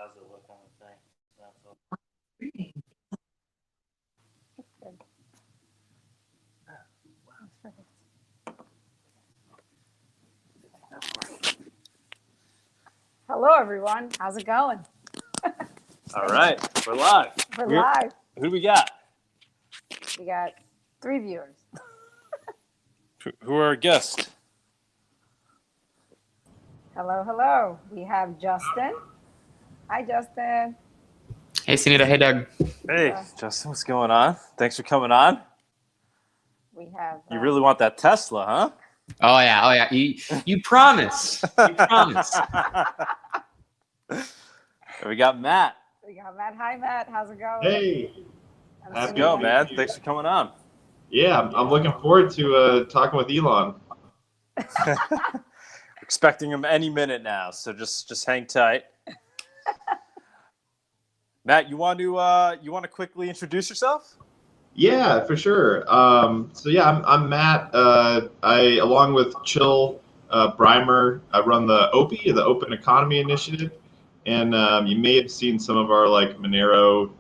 How's it look on the thing? Hello, everyone. How's it going? All right, we're live. We're live. Who do we got? We got 3 viewers. Who are our guests? Hello, hello. We have Justin. Hi, Justin. Hey, Sunita. Hey, Doug. Hey, Justin, what's going on? Thanks for coming on. We have. You really want that Tesla, huh? Oh yeah. You promise. You promise. We got Matt. We got Matt. Hi, Matt. How's it going? Hey. Let's go, man. Thanks for coming on. Yeah, I'm looking forward to talking with Elon. Expecting him any minute now, so just hang tight. Matt, you want to quickly introduce yourself? Yeah, for sure. So yeah, I'm Matt. I, along with Chill Brimer, I run the OPI, the Open Economy Initiative, and you may have seen some of our like Monero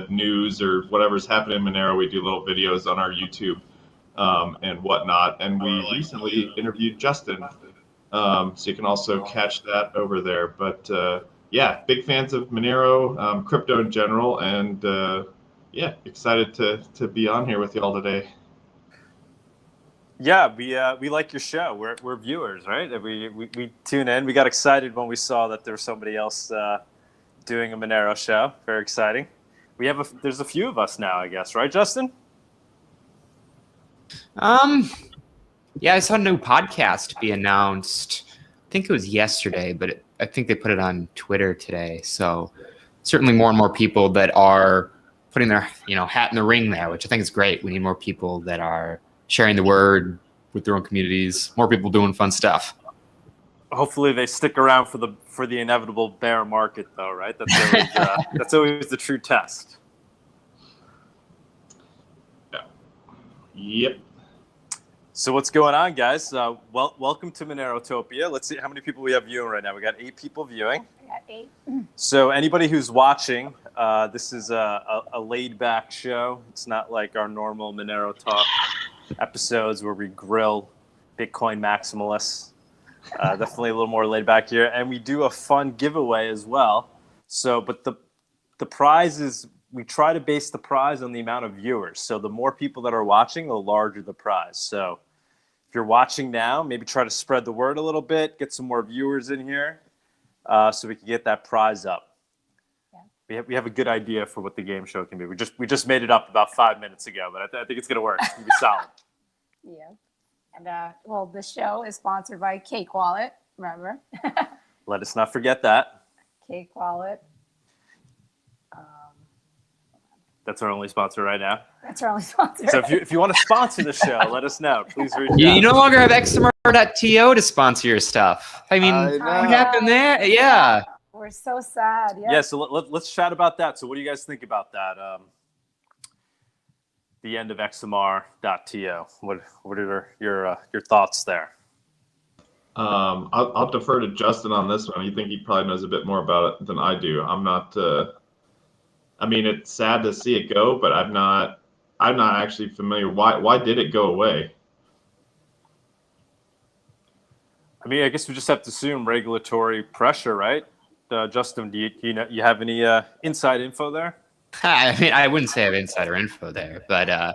news or whatever's happening in Monero. We do little videos on our YouTube and whatnot. And we recently interviewed Justin, so you can also catch that over there. But yeah, big fans of Monero, crypto in general, and yeah, excited to be on here with y'all today. Yeah, we like your show. We're viewers, right? We tune in. We got excited when we saw that there was somebody else doing a Monero show. Very exciting. There's a few of us now, I guess, right, Justin? Yeah, I saw a new podcast be announced. I think it was yesterday, but I think they put it on Twitter today. So certainly more and more people that are putting their hat in the ring there, which I think is great. We need more people that are sharing the word with their own communities. More people doing fun stuff. Hopefully they stick around for the inevitable bear market, though, right? That's always the true test. Yeah. Yep. So what's going on, guys? Welcome to Monerotopia. Let's see how many people we have viewing right now. We got 8 people viewing. We got 8. So anybody who's watching, this is a laid-back show. It's not like our normal Monero Talk episodes where we grill Bitcoin maximalists. Definitely a little more laid back here, and we do a fun giveaway as well. So, but the prize is, we try to base the prize on the amount of viewers. So the more people that are watching, the larger the prize. So if you're watching now, maybe try to spread the word a little bit, get some more viewers in here, so we can get that prize up. Yeah. We have a good idea for what the game show can be. We just made it up about 5 minutes ago, but I think it's gonna work. It's gonna be solid. Yeah. And well, the show is sponsored by Cake Wallet. Remember? Let us not forget that. Cake Wallet. That's our only sponsor right now. That's our only sponsor. So if you want to sponsor the show, let us know. Please reach out. You no longer have xmrnews to sponsor your stuff. I mean, what happened there? Yeah. We're so sad. Yeah. So let's chat about that. So what do you guys think about that? The end of xmr.to. What are your thoughts there? I'll defer to Justin on this one. You think he probably knows a bit more about it than I do. I'm not. I mean, it's sad to see it go, but I'm not actually familiar. Why did it go away? I mean, I guess we just have to assume regulatory pressure, right? Justin, do you have any inside info there? I mean, I wouldn't say I have insider info there, but I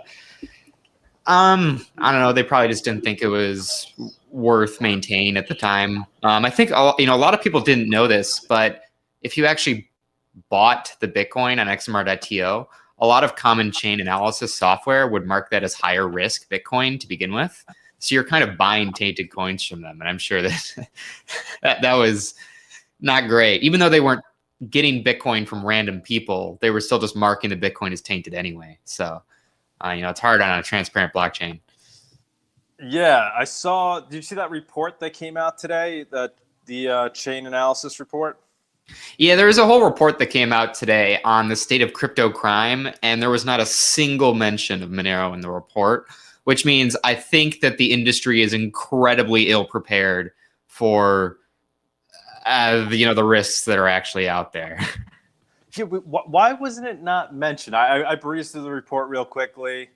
don't know. They probably just didn't think it was worth maintaining at the time. I think a lot of people didn't know this, but if you actually bought the Bitcoin on xmr.to, a lot of common chain analysis software would mark that as higher risk Bitcoin to begin with. So you're kind of buying tainted coins from them, and I'm sure that that was not great. Even though they weren't getting Bitcoin from random people, they were still just marking the Bitcoin as tainted anyway. So, it's hard on a transparent blockchain. Yeah, I saw. Did you see that report that came out today? The chain analysis report. Yeah, there was a whole report that came out today on the state of crypto crime, and there was not a single mention of Monero in the report, which means I think that the industry is incredibly ill prepared for the risks that are actually out there. Yeah, why wasn't it not mentioned? I breezed through the report real quickly.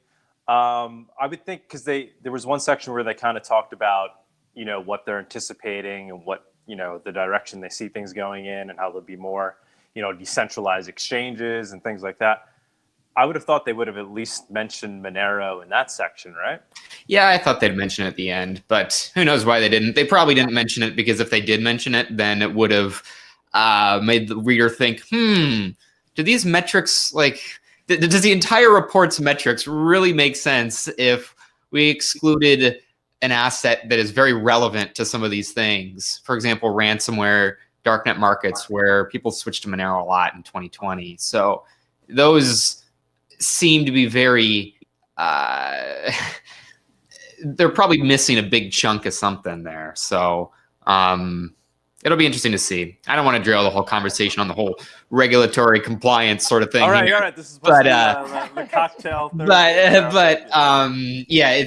I would think because there was one section where they kind of talked about what they're anticipating and what the direction they see things going in and how there'll be more decentralized exchanges and things like that. I would have thought they would have at least mentioned Monero in that section, right? Yeah, I thought they'd mention it at the end, but who knows why they didn't. They probably didn't mention it because if they did mention it, then it would have made the reader think, do these metrics, does the entire report's metrics really make sense if we excluded an asset that is very relevant to some of these things? For example, ransomware, darknet markets, where people switched to Monero a lot in 2020. So those seem to be very they're probably missing a big chunk of something there. So it'll be interesting to see. I don't want to drill the whole conversation on the whole regulatory compliance sort of thing. All right. This is supposed to be the cocktail. Yeah,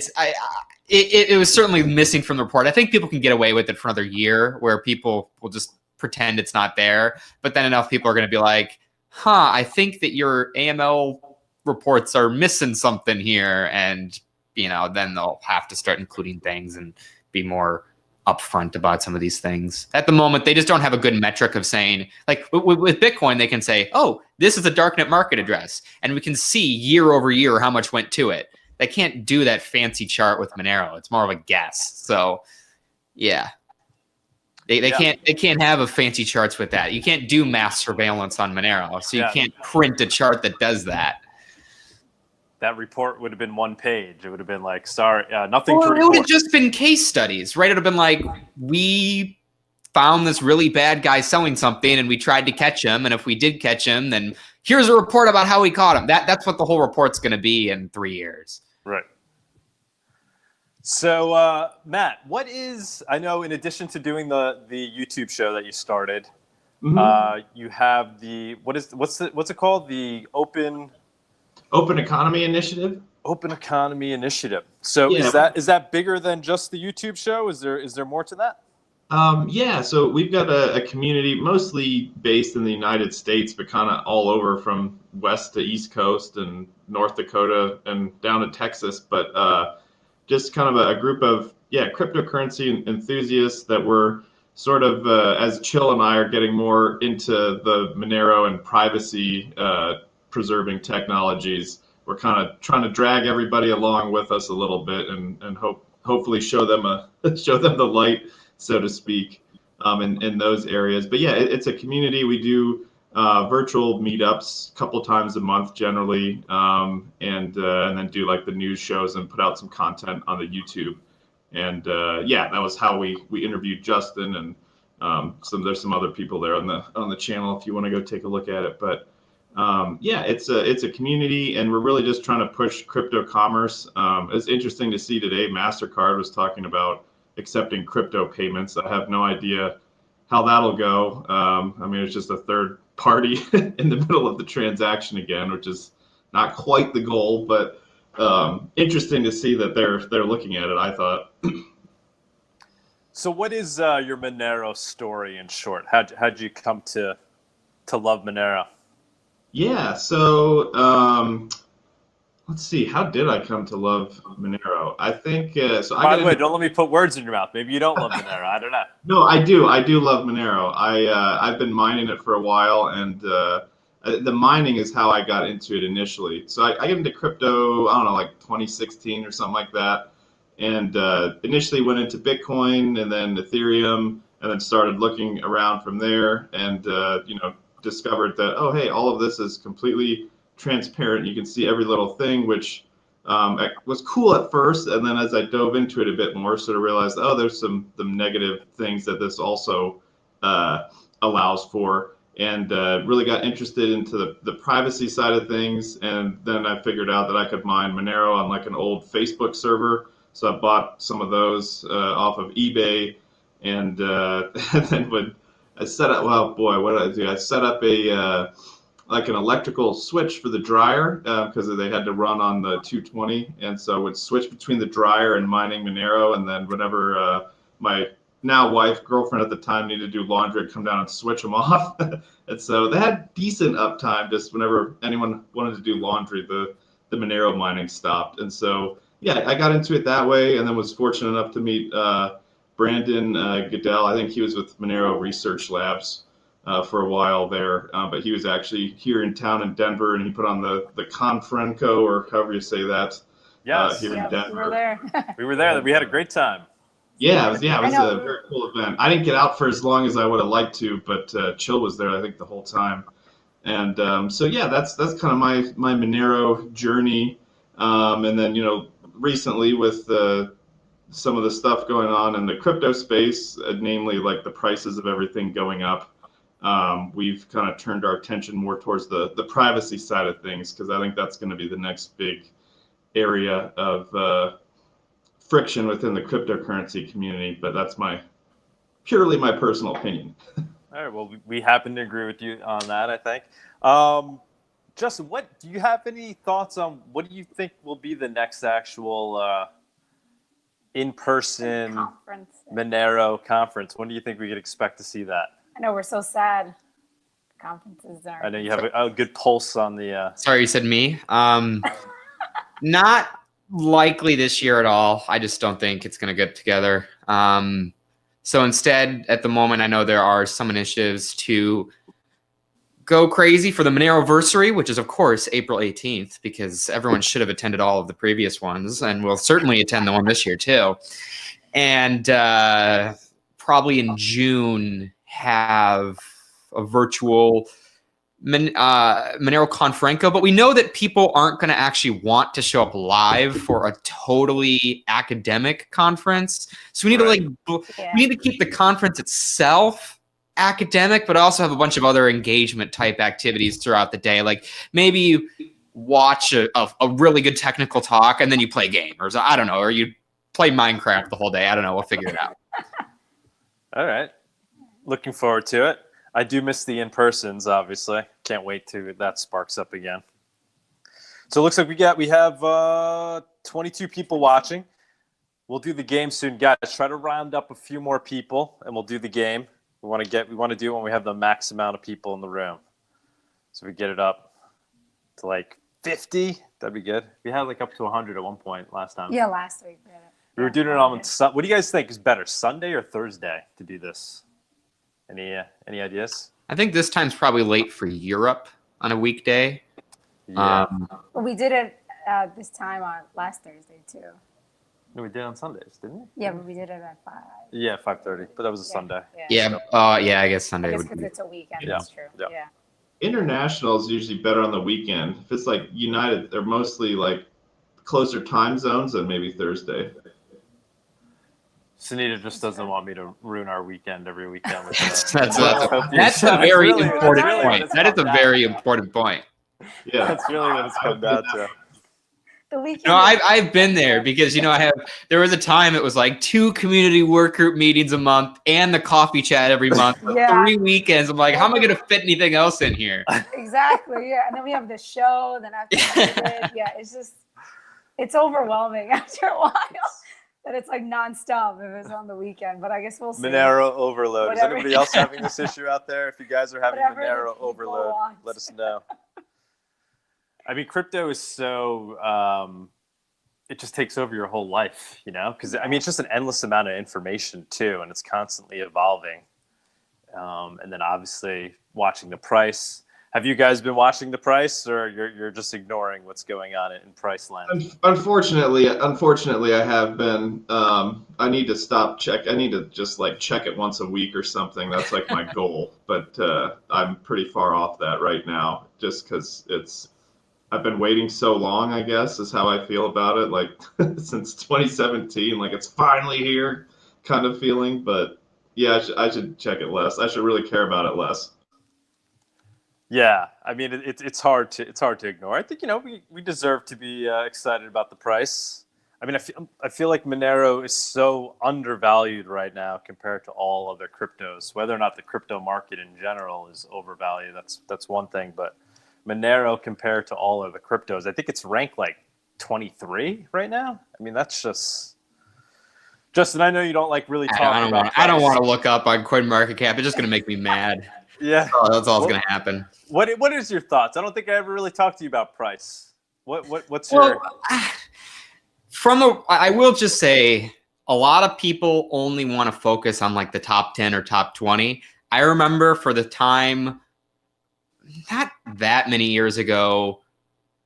it was certainly missing from the report. I think people can get away with it for another year, where people will just pretend it's not there. But then enough people are going to be like, I think that your AML reports are missing something here, and then they'll have to start including things and be more upfront about some of these things. At the moment, they just don't have a good metric of saying, like with Bitcoin, they can say, oh, this is a darknet market address, and we can see year over year how much went to it. They can't do that fancy chart with Monero. It's more of a guess. So yeah. They can't have a fancy charts with that. You can't do mass surveillance on Monero, so you can't print a chart that does that. That report would have been one page. It would have been like, sorry, nothing to report. It would have just been case studies, right? It would have been like, we found this really bad guy selling something and we tried to catch him. And if we did catch him, then here's a report about how we caught him. That's what the whole report's going to be in 3 years. Right. So, Matt, I know in addition to doing the YouTube show that you started, you have what's it called? The Open Economy Initiative. Open Economy Initiative. So Yeah. is that bigger than just the YouTube show? Is there more to that? Yeah, so we've got a community mostly based in the United States, but kind of all over from west to east coast and North Dakota and down to Texas. But just kind of a group of cryptocurrency enthusiasts that were sort of as Chill and I are getting more into the Monero and privacy preserving technologies, we're kind of trying to drag everybody along with us a little bit and hopefully show them the light, so to speak, in those areas. But yeah, it's a community. We do virtual meetups a couple times a month generally, and then do like the news shows and put out some content on the YouTube. And that was how we interviewed Justin, and there's some other people there on the channel if you want to go take a look at it. But it's a community, and we're really just trying to push crypto commerce. It's interesting to see today MasterCard was talking about accepting crypto payments. I have no idea how that'll go. I mean, it's just a third party in the middle of the transaction again, which is not quite the goal, but interesting to see that they're looking at it, I thought. So what is your Monero story in short? How'd you come to love Monero? Yeah, so let's see. How did I come to love Monero? I think so. By the way, don't let me put words in your mouth. Maybe you don't love Monero. I don't know. No, I do. I do love Monero. I've been mining it for a while, and the mining is how I got into it initially. So I got into crypto, I don't know, like 2016 or something like that, and initially went into Bitcoin and then Ethereum, and then started looking around from there, and discovered that, oh, hey, all of this is completely transparent. You can see every little thing, which was cool at first. And then as I dove into it a bit more, sort of realized, oh, there's some negative things that this also allows for. And really got interested into the privacy side of things. And then I figured out that I could mine Monero on like an old Facebook server. So I bought some of those off of eBay. And then when I set up, well, boy, what did I do? I set up like an electrical switch for the dryer because they had to run on the 220, and so I would switch between the dryer and mining Monero, and then whenever my now wife, girlfriend at the time, needed to do laundry, I'd come down and switch them off. And so they had decent uptime. Just whenever anyone wanted to do laundry, the Monero mining stopped. And so yeah, I got into it that way, and then was fortunate enough to meet Brandon Goodell. I think he was with Monero Research Labs for a while there, but he was actually here in town in Denver, and he put on the Confrenco, or however you say that. Yes. Here in Yeah, Denver. we were there. We were there. We had a great time. Yeah, it was I a know. very cool event. I didn't get out for as long as I would have liked to, but Chill was there, I think, the whole time. And so yeah, that's kind of my Monero journey. And then recently with some of the stuff going on in the crypto space, namely like the prices of everything going up, we've kind of turned our attention more towards the privacy side of things, because I think that's going to be the next big area of friction within the cryptocurrency community. But that's purely my personal opinion. All right. Well, we happen to agree with you on that, I think. Justin, do you have any thoughts on what do you think will be the next actual in-person Conference. Monero conference? When do you think we could expect to see that? I know we're so sad. Conferences are. I know you have a good pulse on the. Sorry, you said me. Not likely this year at all. I just don't think it's going to get together. So instead, at the moment, I know there are some initiatives to go crazy for the Moneroversary, which is, of course, April 18th, because everyone should have attended all of the previous ones, and will certainly attend the one this year, too. And probably in June, have a virtual Monero Confrenco, but we know that people aren't going to actually want to show up live for a totally academic conference. So we need to we need to keep the conference itself academic, but also have a bunch of other engagement type activities throughout the day. Like maybe you watch a really good technical talk and then you play a game, or I don't know, or you play Minecraft the whole day. I don't know. We'll figure it out. All right. Looking forward to it. I do miss the in-persons, obviously. Can't wait till that sparks up again. So it looks like we have 22 people watching. We'll do the game soon, guys. Try to round up a few more people, and we'll do the game. We want to do it when we have the max amount of people in the room. So we get it up to like 50. That'd be good. We had like up to 100 at one point last time. Yeah, last week. We were doing it on what do you guys think is better, Sunday or Thursday to do this? Any ideas? I think this time's probably late for Europe on a weekday. Yeah. Well, we did it this time on last Thursday too. No, we did on Sundays, didn't we? Yeah, but we did it at 5. Yeah, 5:30. But that was a Sunday. Yeah. I guess Sunday would because be. it's a weekend. Yeah. That's true. Yeah. Yeah. International is usually better on the weekend. If it's like United, they're mostly like closer time zones than maybe Thursday. Sunita just doesn't want me to ruin our weekend every weekend. That's a very important point. That is a very important point. Yeah, That's really what it's come down to. The weekend. No, I've been there because there was a time it was like 2 community work group meetings a month and the coffee chat every month. Yeah. 3 weekends. I'm like, how am I going to fit anything else in here? Exactly. Yeah, and then we have the show. Then after that, it's overwhelming after a while. That it's like nonstop if it's on the weekend, but I guess we'll see. Monero overload. Whatever. Is anybody else having this issue out there? If you guys are having Whatever the Monero people overload, want. let us know. I mean, crypto is so it just takes over your whole life, because I mean, it's just an endless amount of information too, and it's constantly evolving. And then obviously watching the price. Have you guys been watching the price, or you're just ignoring what's going on in price land? Unfortunately, I have been. I need to stop check. I need to just like check it once a week or something. That's like my goal. But I'm pretty far off that right now, just because I've been waiting so long, I guess, is how I feel about it. Like since 2017, like it's finally here kind of feeling. But yeah, I should check it less. I should really care about it less. Yeah, I mean it's hard to ignore. I think we deserve to be excited about the price. I mean I feel like Monero is so undervalued right now compared to all other cryptos. Whether or not the crypto market in general is overvalued, that's one thing. But Monero compared to all other cryptos, I think it's ranked like 23 right now. I mean that's just Justin, I know you don't like really talking about I don't price. want to look up on CoinMarketCap. It's just going to make me mad. Yeah. That's all that's going to happen. What is your thoughts? I don't think I ever really talked to you about price. What's Well, your I will just say a lot of people only want to focus on like the top 10 or top 20. I remember for the time, not that many years ago,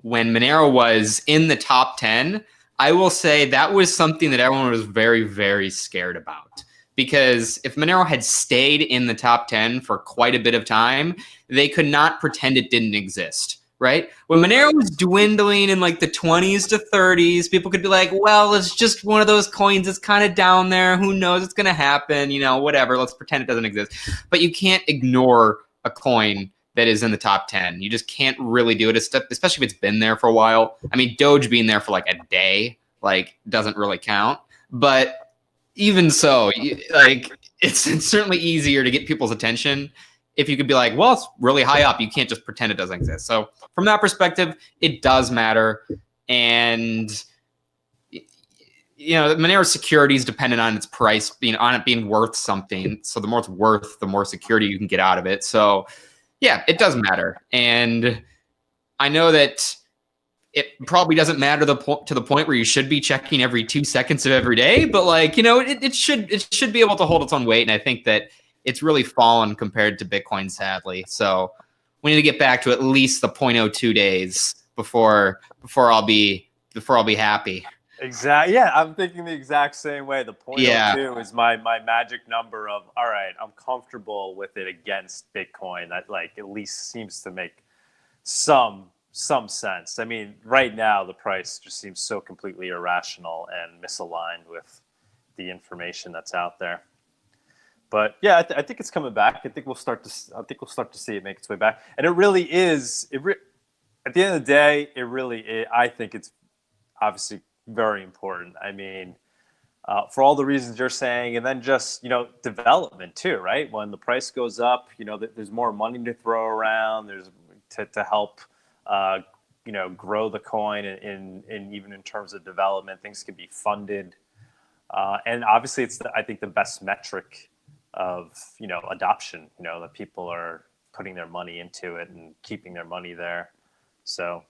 when Monero was in the top 10, I will say that was something that everyone was very, very scared about. Because if Monero had stayed in the top 10 for quite a bit of time, they could not pretend it didn't exist. Right? When Monero was dwindling in like the 20s to 30s, people could be like, well, it's just one of those coins. It's kind of down there. Who knows? It's going to happen. You know, whatever. Let's pretend it doesn't exist. But you can't ignore a coin that is in the top 10. You just can't really do it, especially if it's been there for a while. I mean, Doge being there for like a day, like, doesn't really count. But even so, like, it's certainly easier to get people's attention if you could be like, well, it's really high up. You can't just pretend it doesn't exist. So from that perspective, it does matter. And, you know, Monero's security is dependent on its price, on it being worth something. So the more it's worth, the more security you can get out of it. So yeah, it does matter. And I know that it probably doesn't matter to the point where you should be checking every 2 seconds of every day, but like, you know, it should be able to hold its own weight. And I think that it's really fallen compared to Bitcoin, sadly. So we need to get back to at least the 0.02 days before I'll be happy. Exactly. Yeah, I'm thinking the exact same way. The 0.02 is my magic number of, all right, I'm comfortable with it against Bitcoin. That like at least seems to make some sense. I mean, right now the price just seems so completely irrational and misaligned with the information that's out there. But yeah, I think it's coming back. I think we'll start to see it make its way back. And it really is. At the end of the day, it really is. I think it's obviously very important. I mean, for all the reasons you're saying, and then just, you know, development too, right? When the price goes up, you know, there's more money to throw around. There's to help, you know, grow the coin, in even in terms of development, things can be funded, and obviously it's I think the best metric of, you know, adoption, you know, that people are putting their money into it and keeping their money there. So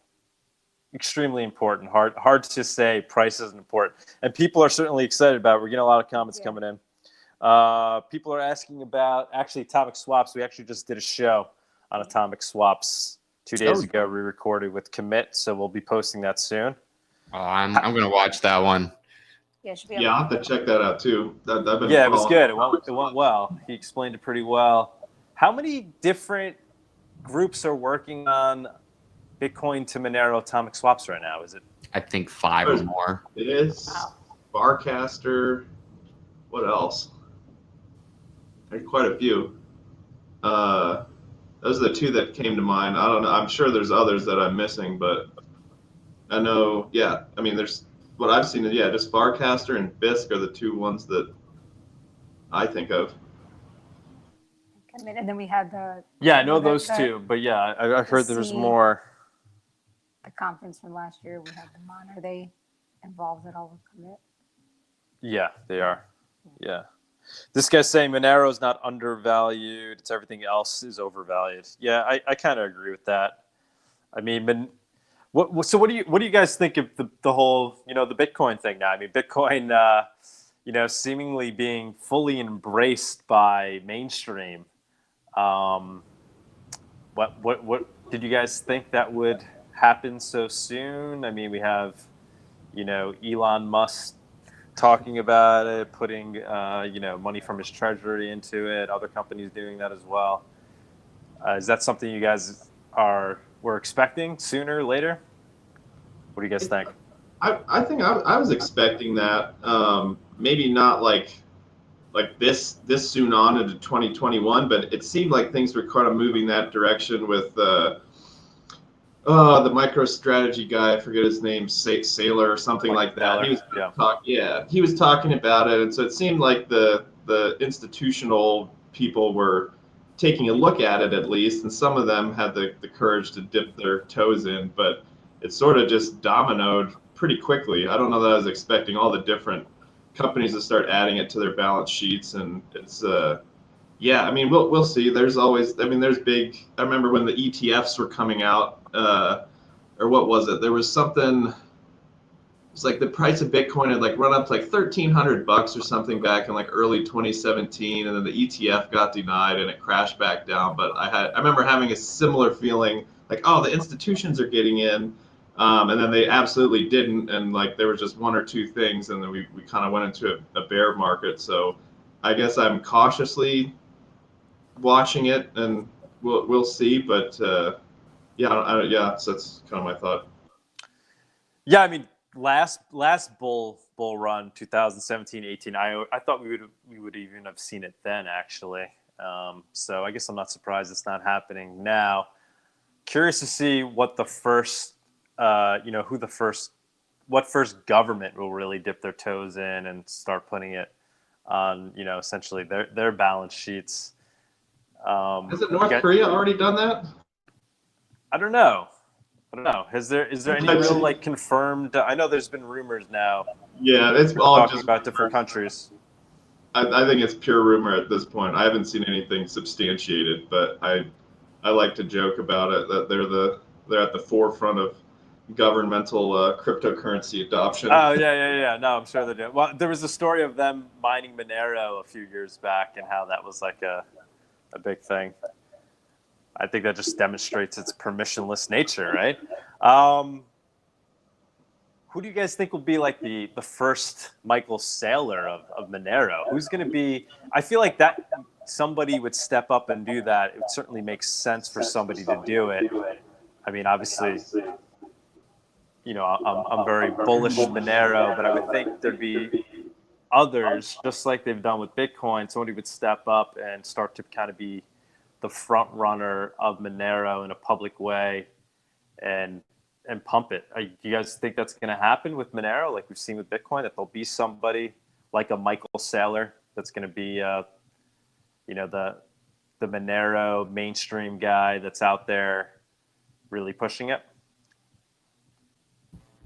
extremely important. Hard to say price isn't important, and people are certainly excited about it. We're getting a lot of comments coming in. People are asking about actually atomic swaps. We actually just did a show on atomic swaps 2 days ago. We recorded with Commit, so we'll be posting that soon. I'm gonna watch that one. Yeah, should be I'll have to check that out too. It was good. It went well. He explained it pretty well. How many different groups are working on Bitcoin to Monero atomic swaps right now? Is it? I think 5 or more. It is. Wow. Barcaster. What else? There's quite a few. Those are the two that came to mind. I don't know. I'm sure there's others that I'm missing, but I know. Yeah, I mean, there's what I've seen. Yeah, just Barcaster and Bisq are the two ones that I think of. And then we had the I know those two, but yeah, I heard there's more. The conference from last year, we had the Mon. Are they involved at all with Commit? Yeah, they are. Yeah. This guy's saying Monero is not undervalued. It's everything else is overvalued. Yeah, I kind of agree with that. I mean, what do you guys think of the whole, you know, the Bitcoin thing now? I mean, Bitcoin, you know, seemingly being fully embraced by mainstream. What did you guys think that would happen so soon? I mean, we have, you know, Elon Musk talking about it, putting you know, money from his treasury into it. Other companies doing that as well. Is that something you guys were expecting sooner or later? What do you guys think? I think I was expecting that. Maybe not like this soon on into 2021, but it seemed like things were kind of moving that direction with the MicroStrategy guy, I forget his name, Saylor or something like that. He was talking about it, and so it seemed like the institutional people were taking a look at it at least, and some of them had the courage to dip their toes in, but it sort of just dominoed pretty quickly. I don't know that I was expecting all the different companies to start adding it to their balance sheets, and it's yeah. I mean, we'll see. There's always, I mean, there's big. I remember when the ETFs were coming out, or what was it? There was something. It's like the price of Bitcoin had like run up to like $1,300 or something back in like early 2017, and then the ETF got denied and it crashed back down. But I remember having a similar feeling like, oh, the institutions are getting in, and then they absolutely didn't, and like there was just one or two things, and then we kind of went into a bear market. So I guess I'm cautiously watching it, and we'll see. But yeah, yeah, so that's kind of my thought. Yeah, I mean, last bull run 2017-18, I thought we would even have seen it then, actually. So I guess I'm not surprised it's not happening now. Curious to see what the first what first government will really dip their toes in and start putting it on, essentially their balance sheets. Hasn't North Korea already done that? I don't know. Is there any real like confirmed? I know there's been rumors now. Yeah, it's all talking just about different countries. I think it's pure rumor at this point. I haven't seen anything substantiated, but I like to joke about it that they're at the forefront of governmental cryptocurrency adoption. Oh yeah. No, I'm sure they do. Well, there was a story of them mining Monero a few years back and how that was like a big thing. I think that just demonstrates its permissionless nature, right? Who do you guys think will be like the first Michael Saylor of Monero? Who's going to be? I feel like that somebody would step up and do that. It certainly makes sense for somebody to do it. I mean, obviously, I'm very bullish on Monero, but I would think there'd be others, just like they've done with Bitcoin. Somebody would step up and start to kind of be the front runner of Monero in a public way and pump it. Do you guys think that's going to happen with Monero, like we've seen with Bitcoin, that there'll be somebody like a Michael Saylor that's going to be, the Monero mainstream guy that's out there really pushing it?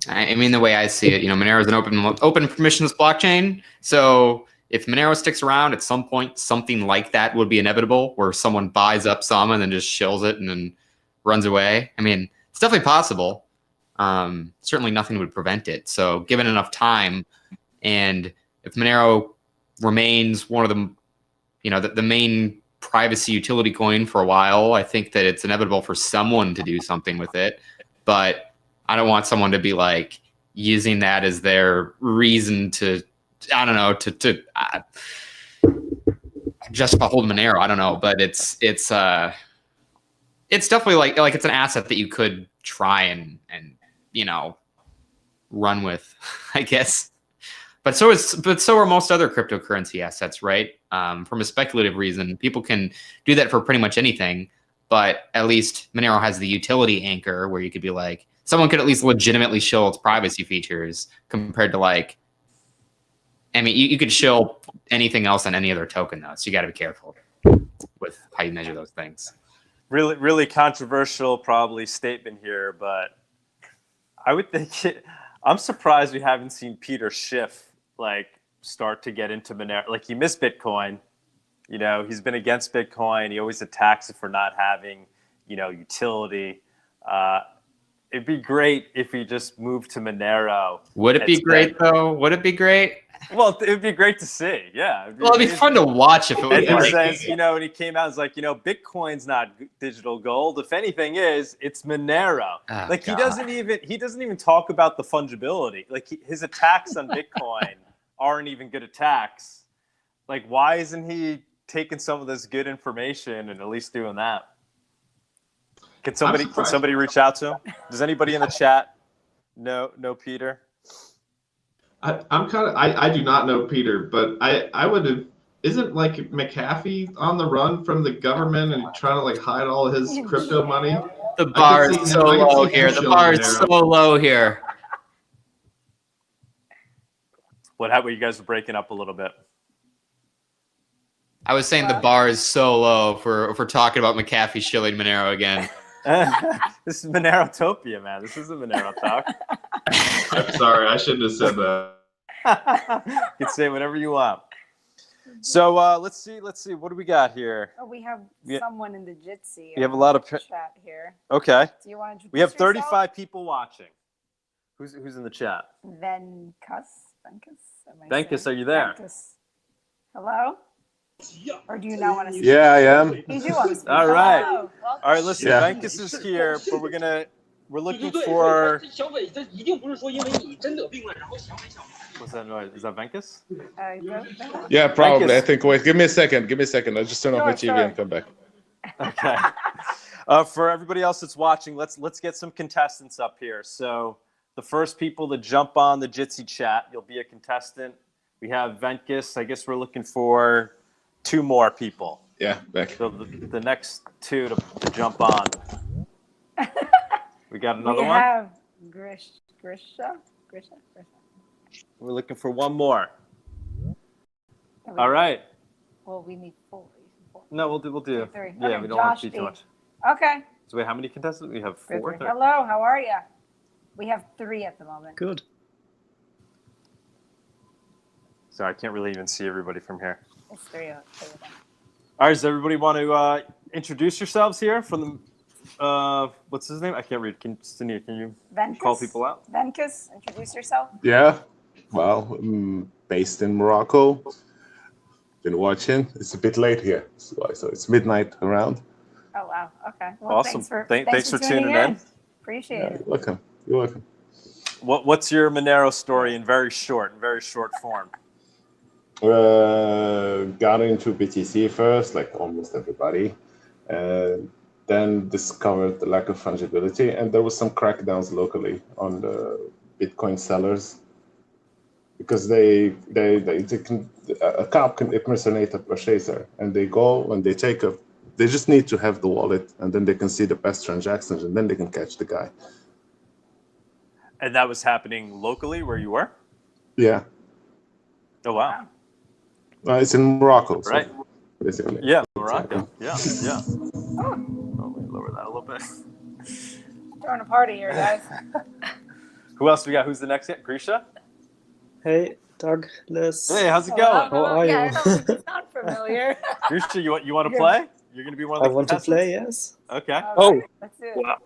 I mean, the way I see it, Monero is an open permissionless blockchain. So if Monero sticks around, at some point, something like that would be inevitable, where someone buys up some and then just shills it and then runs away. I mean, it's definitely possible. Certainly nothing would prevent it. So given enough time, and if Monero remains one of the main privacy utility coin for a while, I think that it's inevitable for someone to do something with it. But I don't want someone to be like using that as their reason to, I don't know, to just hold Monero. I don't know, but it's definitely like it's an asset that you could try and run with, I guess. But so are most other cryptocurrency assets, right? From a speculative reason, people can do that for pretty much anything. But at least Monero has the utility anchor, where you could be like, someone could at least legitimately shill its privacy features, compared to like, I mean, you could shill anything else on any other token, though. So you got to be careful with how you measure those things. Really, really controversial probably statement here, but I would think I'm surprised we haven't seen Peter Schiff like start to get into Monero. Like, he missed Bitcoin. He's been against Bitcoin. He always attacks it for not having, utility. It'd be great if he just moved to Monero. Would it be great, though? Would it be great? Well, it'd be great to see. Yeah. It'd be fun to watch if it was. And he says, and he came out and was like, Bitcoin's not digital gold. If anything is, it's Monero. Oh, like, God. he doesn't even talk about the fungibility. Like, his attacks on Bitcoin aren't even good attacks. Like, why isn't he taking some of this good information and at least doing that? Can somebody reach out to him? Does anybody in the chat know Peter? I do not know Peter, but I would have. Isn't like McAfee on the run from the government and trying to like hide all his crypto money? The bar is so low here. The bar is so low here. What happened? You guys were breaking up a little bit. I was saying the bar is so low if we're talking about McAfee shilling Monero again. This is Monerotopia, man. This isn't Monero Talk. I'm sorry, I shouldn't have said that. can say whatever you want. So let's see. What do we got here? Oh, we have someone in the Jitsi. We have a lot of chat here. Okay. Do you want to introduce We have yourself? 35 people watching. Who's in the chat? Venkus, are you there? Venkus. Hello? Or do you not want to speak? Yeah, I am. You do want to speak. All right. Hello. Welcome. All right, listen, Yeah. Venkus is here, but we're looking for. What's that noise? Is that Venkus? Yeah, probably. Venkus. I think. Wait, give me a second. I'll just turn off my TV and come back. Okay. For everybody else that's watching, let's get some contestants up here. So the first people to jump on the Jitsi chat, you'll be a contestant. We have Venkus. I guess we're looking for 2 more people. Yeah, back. So the next 2 to jump on. We got another one. We have Grisha. We're looking for 1 more. All right. Well, we need 4. No, we'll do. 3. Yeah, Okay, we don't want Josh to be D. too much. Okay. So wait, how many contestants? We have 4. Hello, how are you? We have 3 at the moment. Good. Sorry, I can't really even see everybody from here. It's 3 of them. All right, does everybody want to introduce yourselves here from the, what's his name? I can't read. Can you Venkus? call people out? Venkus, introduce yourself. Yeah. Well, I'm based in Morocco. Been watching. It's a bit late here, so it's midnight around. Oh, wow. Okay. Well, Awesome. Thanks for tuning in. Appreciate it. You're welcome. What's your Monero story in very short form? Got into BTC first, like almost everybody, and then discovered the lack of fungibility, and there was some crackdowns locally on the Bitcoin sellers because they can, a cop can impersonate a purchaser, and they go and they they just need to have the wallet, and then they can see the past transactions, and then they can catch the guy. And that was happening locally where you were? Yeah. Oh, wow. It's in Morocco, so Right. basically. Yeah, Morocco. Yeah. Oh, let me lower that a little bit. Throwing a party here, guys. Who else we got? Who's the next guy? Grisha? Hey, Douglas. Hey, how's it Hello, going? How are yeah, you? I know, it's not familiar. Grisha, you want to play? You're going to be one of the I want to contestants? play, yes. Okay. All right, let's do it. Wow.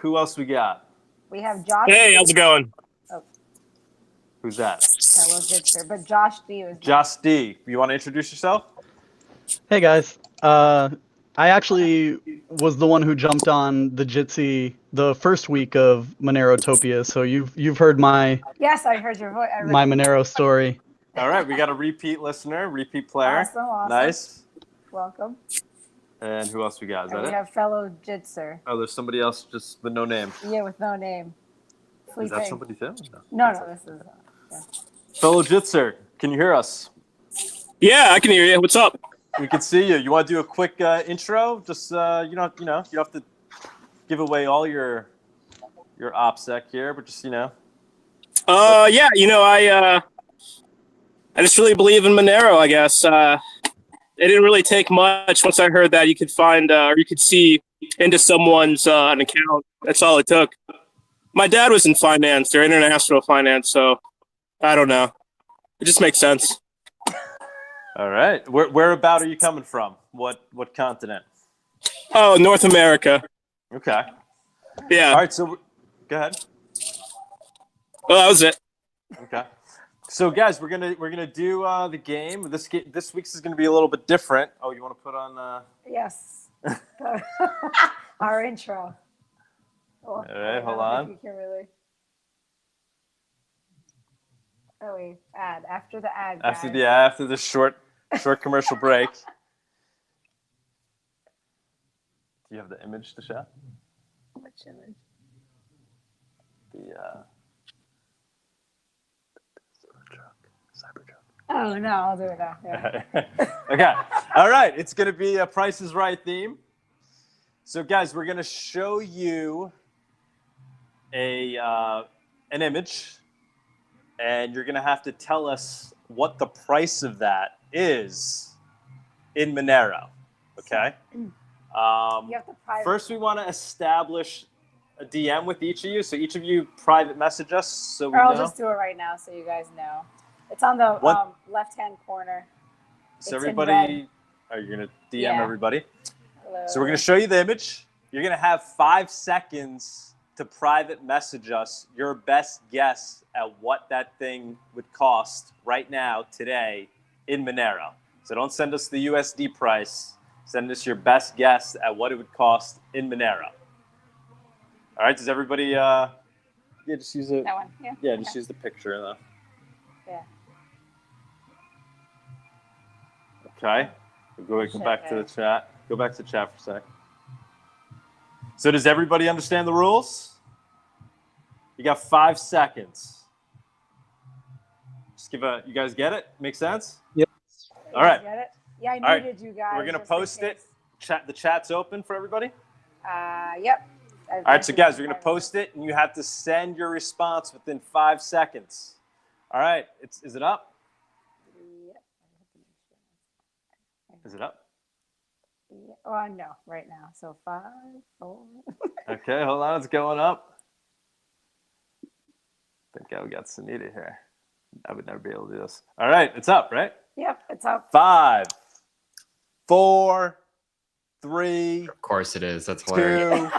Who else we got? We have Josh. Hey, how's it going? Who's that? That was Victor, but Josh D was. Josh D. You want to introduce yourself? Hey guys, I actually was the one who jumped on the Jitsi the first week of Monerotopia, so you've heard my Yes, I heard your voice. my Monero story. All right, we got a repeat listener, repeat player. Awesome. Nice. Welcome. And who else we got? Is And that we it? have fellow Jitser. Oh, there's somebody else just with no name. Yeah, with no name. Is Sleeping. that somebody too? No, this is. Fellow Jitser, can you hear us? Yeah, I can hear you. What's up? We can see you. You want to do a quick intro? Just you don't have to give away all your OPSEC here, but just Yeah, I just really believe in Monero, I guess. It didn't really take much once I heard that you could find or you could see into someone's an account. That's all it took. My dad was in finance or international finance, so I don't know. It just makes sense. All right. Where about are you coming from? What continent? Oh, North America. Okay. Yeah. All right. So go ahead. Well, that was it. Okay. So guys, we're gonna do the game. This week's is gonna be a little bit different. Oh, you want to put on? Yes. Our intro. Well, All right, hold I don't on. think you can really. Oh wait, ad after the ad. After guys. after the short commercial break. Do you have the image to show? Which image? The Cybertruck. Oh no, I'll do it now. Yeah. Okay. All right. It's going to be a Price is Right theme. So, guys, we're going to show you an image, and you're going to have to tell us what the price of that is in Monero. Okay. You have to private. First, we want to establish a DM with each of you? So each of you private message us so we Or I'll know. just do it right now so you guys know. It's on the left-hand corner. So It's in everybody, are you gonna DM Yeah. everybody? Hello. So we're gonna show you the image. You're gonna have 5 seconds to private message us your best guess at what that thing would cost right now, today, in Monero. So don't send us the USD price. Send us your best guess at what it would cost in Monero. All right, does everybody, just use it. That one, yeah. Yeah, just use the picture though. Yeah. Okay. Go back to the chat. Go back to the chat for a sec. So does everybody understand the rules? You got 5 seconds. Just you guys get it? Make sense? Yep. All right. Get it? Yeah, I All right. needed you guys. We're going to just in post it. case. The chat's open for everybody. Yep. All right, so guys, we're going to post it, and you have to send your response within 5 seconds. All right. Is it up? Yep. Is it up? Yeah. Oh, no, right now. So 5, 4. Okay, hold on. It's going up. I think we got Sunita here. I would never be able to do this. All right, it's up, right? Yep, it's up. 5, 4, 3, Of course it is. That's hilarious.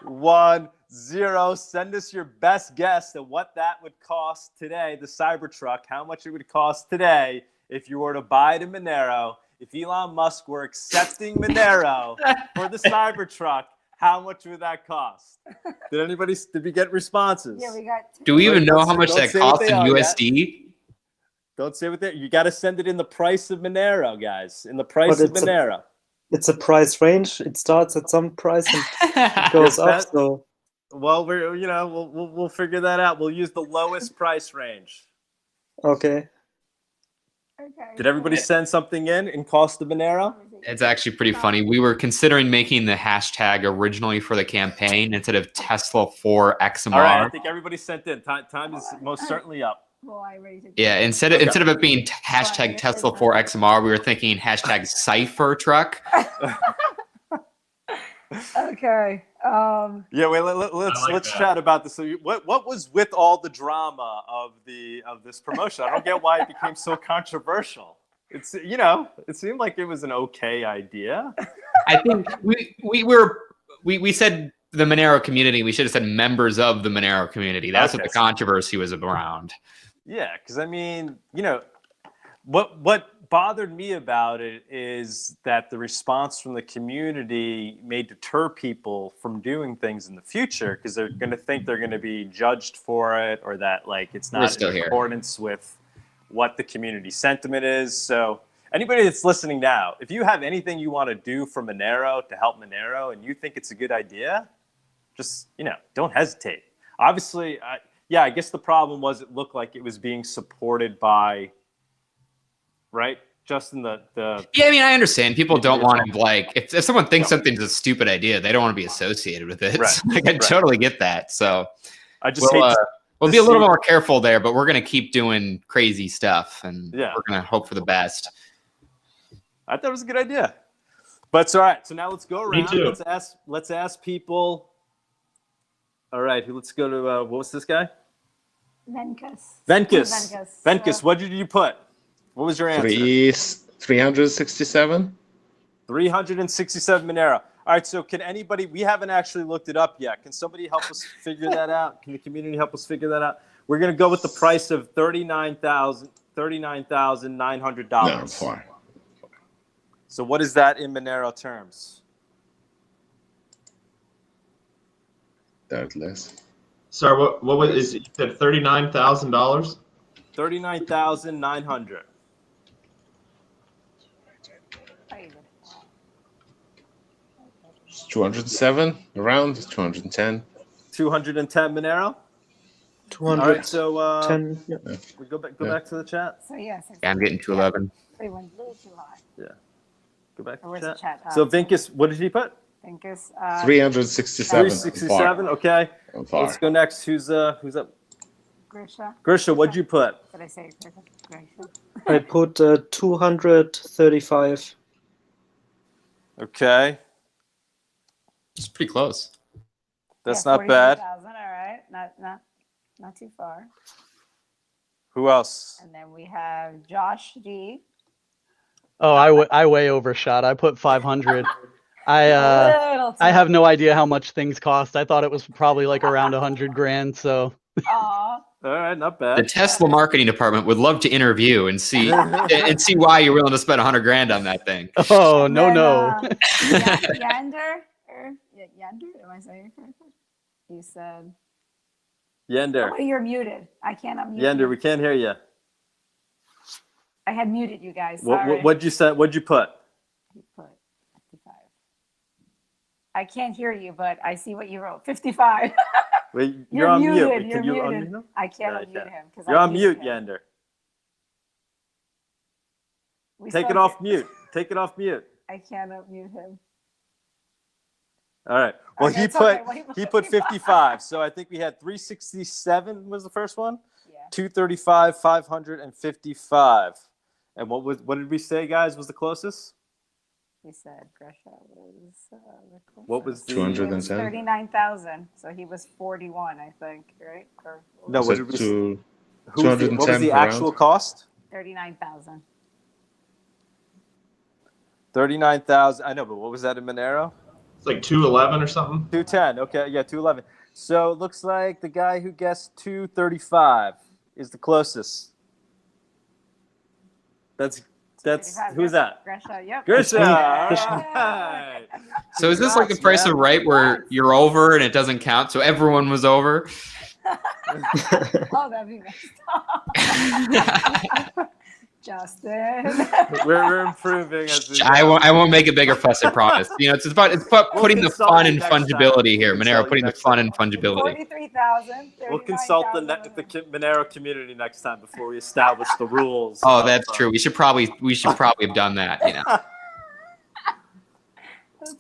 2, 1, 0. Send us your best guess at what that would cost today, the Cybertruck, how much it would cost today if you were to buy it in Monero. If Elon Musk were accepting Monero for the Cybertruck, how much would that cost? Did we get responses? Yeah, we got. Do we even know how much Don't that say what costs they in are yet. USD? Don't say what you got to send it in the price of Monero, guys. In the price But of Monero. It's a price range. It starts at some price and it goes up. So Well, we'll figure that out. We'll use the lowest price range. okay. Okay. Did everybody send something in cost of Monero? It's actually pretty funny. We were considering making the hashtag originally for the campaign instead of Tesla for XMR. All right, I think everybody sent in. Time is most certainly up. Well, I already did. Yeah, instead of it being hashtag Tesla for XMR, we were thinking hashtag Cipher Truck. Okay. Yeah, wait. Let's chat about this. So, what was with all the drama of this promotion? I don't get why it became so controversial. It seemed like it was an okay idea. I think we said the Monero community. We should have said members of the Monero community. That's what the controversy was around. Yeah, because I mean, what bothered me about it is that the response from the community may deter people from doing things in the future because they're going to think they're going to be judged for it, or that it's not in accordance with what the community sentiment is. So anybody that's listening now, if you have anything you want to do for Monero to help Monero and you think it's a good idea, just don't hesitate. Obviously, I guess the problem was it looked like it was being supported by, right? Justin, Yeah, I mean, I understand. People don't want to, if someone thinks something's a stupid idea, they don't want to be associated with it. Right. I totally get that. So I just we'll be a little more careful there, but we're going to keep doing crazy stuff, and we're going to hope for the best. I thought it was a good idea. But it's all right. So now let's go around. Me too. Let's ask people. All right, let's go to what was this guy? Venkus, what did you put? What was your answer? 367. 367 Monero. All right, so can anybody, we haven't actually looked it up yet. Can somebody help us figure that out? Can the community help us figure that out? We're going to go with the price of $39,900. No, far. So what is that in Monero terms? Doubtless. Sorry, what was is it? You said $39,000? 39,900. It's 207 around 210. 210 Monero. 210. All right, so Yeah. we go back to the chat. So yes. Yeah, I'm getting 211. They went a little too high. Yeah. Go back to Where's the the chat. chat? So Venkus, what did he put? Venkus. 367. 367. Okay. Let's go next. Who's up? Grisha, what'd you put? Did I say Grisha? I put 235. Okay. It's pretty close. That's Yeah, not bad. 43,000. All right, not too far. Who else? And then we have Josh G. Oh, I way overshot. I put 500. I Little too I have much. no idea how much things cost. I thought it was probably like around 100 grand. So Aw. All right, not The bad. Tesla marketing department would love to interview and see why you're willing to spend 100 grand on that thing. oh And no then, no. Yander. Yander? Am I saying it correctly? You said. Yender. Oh, you're muted. I can't unmute. Yender, you. we can't hear you. I had muted you guys. Sorry. What'd you say? What'd you put? You put 55. I can't hear you, but I see what you wrote. 55. Wait, You're on muted. mute. You're Can you muted. unmute him? I can't Yeah, unmute him because You're on mute, Yender. Take it off mute. Take it off mute. I can't unmute him. All right. Well, Okay, he it's put okay. Well, he put he put 55. So I think we had 367 was the first one. Yeah. 235, 555. And what did we say, guys? Was the closest? We said Gresha was. What was the 210? 39,000. So he was 41, I think, right? Or No, Is what it did we? to What was 210 the per actual round? cost? 39,000. 39,000. I know, but what was that in Monero? It's like 211 or something. 210. Okay, yeah, 211. So it looks like the guy who guessed 235 is the closest. That's 35. who's that? Gresha, yep. Grisha. Grisha. All right. So is this like the Congrats, price of man. right where you're over and it doesn't count? So everyone was over. Oh, that'd be messed up. Justin. We're improving as we I go. won't make a bigger fuss, I promise. You know, it's about We'll putting the consult fun you and next time. fungibility here, We'll Monero, consult putting you the next fun time. and fungibility. 43,000. We'll consult the Monero community next time before we establish the rules. Oh, of, that's true. We should probably have done that. You know.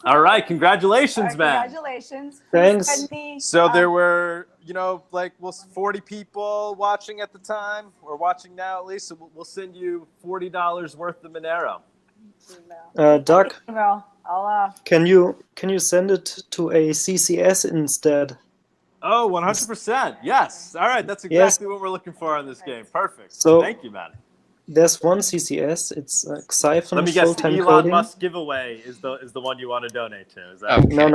All right, congratulations, man. Congratulations. Thanks. So there were, 40 people watching at the time, or watching now at least. So we'll send you $40 worth of Monero. Doug, Well, I'll can you send it to a CCS instead? Oh, 100%. Yes. All right, that's Yes. exactly what we're looking for on this game. Perfect. So- Thank you, man. There's one CCS. It's Xyphon Let me guess. The full-time Elon coding. Musk giveaway is the one you want to donate to. Is that? Okay. No.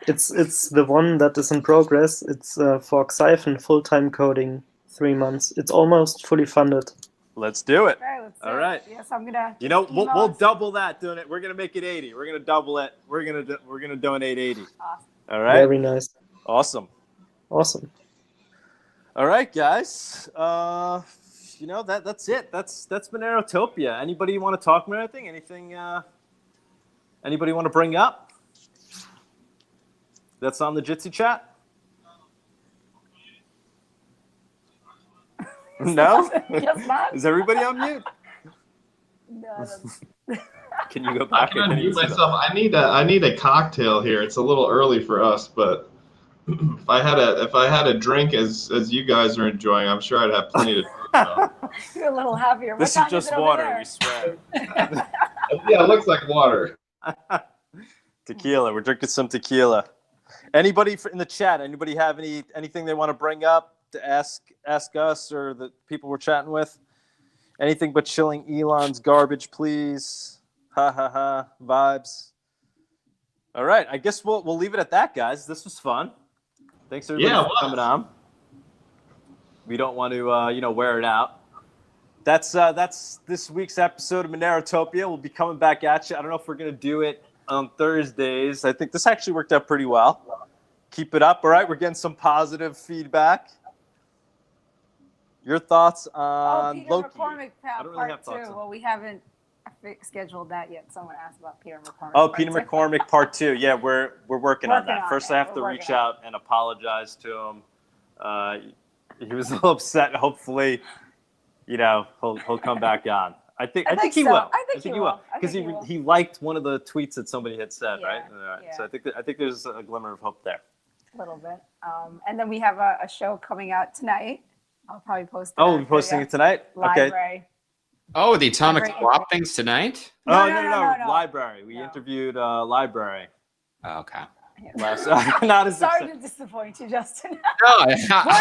It's the one that is in progress. It's for Xyphon full-time coding, 3 months. It's almost fully funded. Let's do it. Okay, let's do All it. right. Yes, I'm gonna. We'll email us. double that doing it. We're gonna make it 80. We're gonna double it. We're gonna donate 80. Awesome. All right. Very nice. Awesome. Awesome. All right, guys. That's it. That's Monerotopia. Anybody want to talk about anything? Anybody want to bring up? That's on the Jitsi chat. No? Guess not. Is everybody on mute? No, Can you go I back? can I can't even unmute see that. myself. I need a cocktail here. It's a little early for us, but if I had a drink as you guys are enjoying, I'm sure I'd have plenty to talk about. you're a little happier. This What is time just it over water, there? we swear. Yeah, it looks like water. Tequila. We're drinking some tequila. Anybody in the chat? Anybody have anything they want to bring up to ask us or the people we're chatting with? Anything but chilling Elon's garbage, please. Ha ha ha. Vibes. All right. I guess we'll leave it at that, guys. This was fun. Thanks everybody Yeah, it for was. coming on. We don't want to wear it out. That's this week's episode of Monerotopia. We'll be coming back at you. I don't know if we're gonna do it on Thursdays. I think this actually worked out pretty well. Keep it up. All right, we're getting some positive feedback. Your thoughts on Peter Loki? McCormick I don't really have part thoughts 2. on- Well, we haven't scheduled that yet. Someone asked about Peter McCormick. Oh, part Peter 2. McCormick part 2. Yeah, we're working on Working that. on First, it. I have to We're reach working out and apologize to him. He was a little upset. Hopefully, he'll come back on. I think he so. will. I think he will. I because think he will. he liked one of the tweets that somebody had said, Yeah, right? All right. yeah. So I think there's a glimmer of hope there. A little bit. And then we have a show coming out tonight. I'll probably post it. Oh, on we're posting the, it tonight. Okay. Library. Oh, the atomic Library swap things tonight. No, Oh no, no, no. Library. We No. interviewed Library. Okay. Last, not as Sorry exciting. to disappoint you, Justin. No,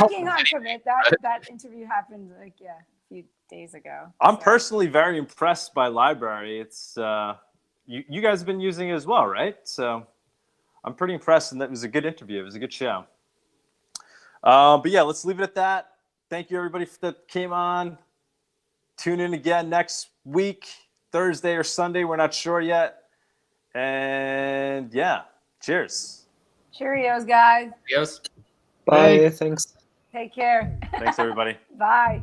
Working on commit. That interview happened a few days ago. I'm so. personally very impressed by Library. It's you guys have been using it as well, right? So I'm pretty impressed, and that was a good interview. It was a good show. But yeah, let's leave it at that. Thank you, everybody that came on. Tune in again next week, Thursday or Sunday. We're not sure yet. And yeah, cheers. Cheerios, guys. Adios. Bye. Thanks. Take care. Thanks, everybody. Bye.